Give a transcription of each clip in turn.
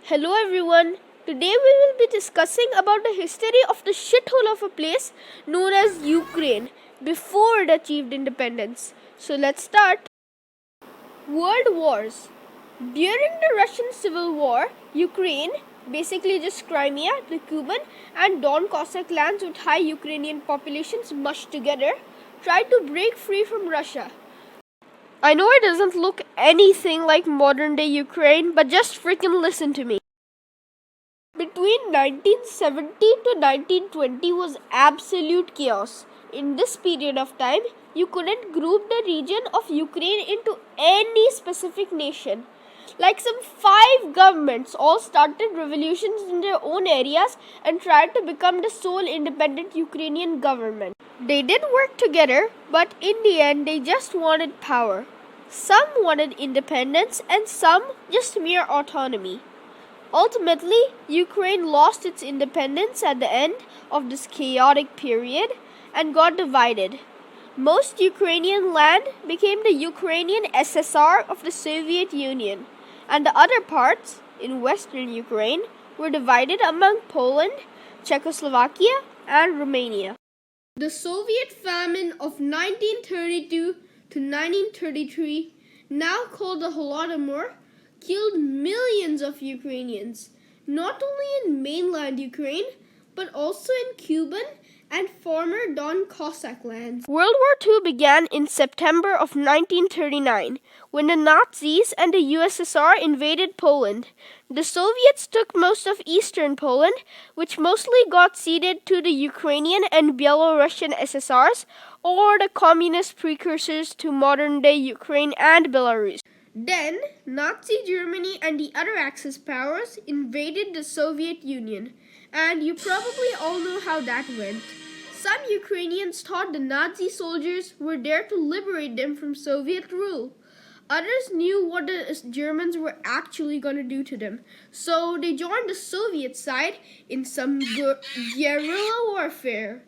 Hello everyone. Today we will be discussing about the history of the shithole of a place known as Ukraine before it achieved independence. So let's start. World Wars. During the Russian Civil War, Ukraine, basically just Crimea, the Kuban and Don Cossack lands with high Ukrainian populations mushed together, tried to break free from Russia. I know it doesn't look anything like modern day Ukraine, but just freaking listen to me. Between 1970 to 1920 was absolute chaos. In this period of time, you couldn't group the region of Ukraine into any specific nation. Like some 5 governments all started revolutions in their own areas and tried to become the sole independent Ukrainian government. They did work together, but in the end they just wanted power. Some wanted independence and some just mere autonomy. Ultimately, Ukraine lost its independence at the end of this chaotic period and got divided. Most Ukrainian land became the Ukrainian SSR of the Soviet Union, and the other parts, in western Ukraine, were divided among Poland, Czechoslovakia, and Romania. The Soviet famine of 1932 to 1933, now called the Holodomor, killed millions of Ukrainians, not only in mainland Ukraine, but also in Cuban and former Don Cossack lands. World War II began in September of 1939, when the Nazis and the USSR invaded Poland. The Soviets took most of eastern Poland, which mostly got ceded to the Ukrainian and Belarusian SSRs, or the communist precursors to modern-day Ukraine and Belarus. Then, Nazi Germany and the other Axis powers invaded the Soviet Union, and you probably all know how that went. Some Ukrainians thought the Nazi soldiers were there to liberate them from Soviet rule. Others knew what the Germans were actually going to do to them, so they joined the Soviet side in some guerrilla warfare.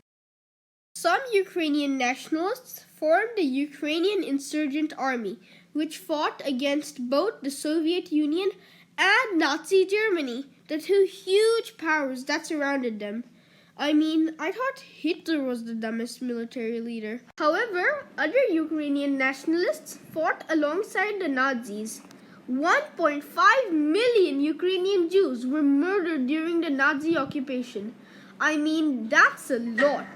Some Ukrainian nationalists formed the Ukrainian Insurgent Army, which fought against both the Soviet Union and Nazi Germany, the two huge powers that surrounded them. I thought Hitler was the dumbest military leader. However, other Ukrainian nationalists fought alongside the Nazis. 1.5 million Ukrainian Jews were murdered during the Nazi occupation. That's a lot.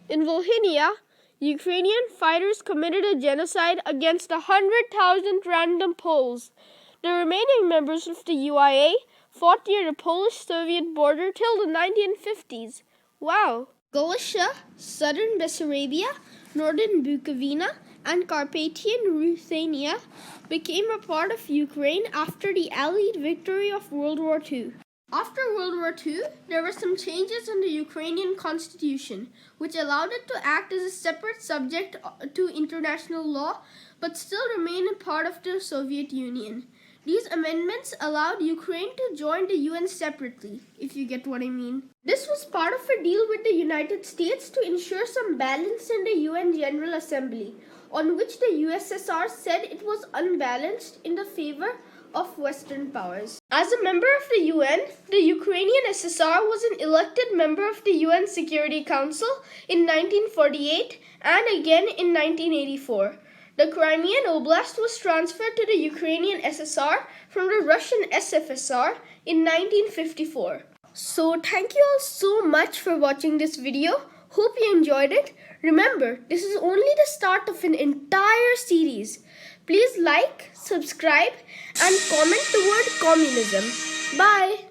In Volhynia, Ukrainian fighters committed a genocide against 100,000 random Poles. The remaining members of the WWII fought near the Polish-Soviet border till the 1950s. Wow! Galicia, southern Bessarabia, northern Bukovina, and Carpathian Ruthenia became a part of Ukraine after the Allied victory of World War II. After World War II, there were some changes in the Ukrainian constitution, which allowed it to act as a separate subject to international law, but still remain a part of the Soviet Union. These amendments allowed Ukraine to join the UN separately, if you get what I mean. This was part of a deal with the United States to ensure some balance in the UN General Assembly, on which the USSR said it was unbalanced in the favor of Western powers. As a member of the UN, the Ukrainian SSR was an elected member of the UN Security Council in 1948 and again in 1984. The Crimean Oblast was transferred to the Ukrainian SSR from the Russian SFSR in 1954. So thank you all so much for watching this video. Hope you enjoyed it. Remember, this is only the start of an entire series. Please like, subscribe, and comment the word communism. Bye!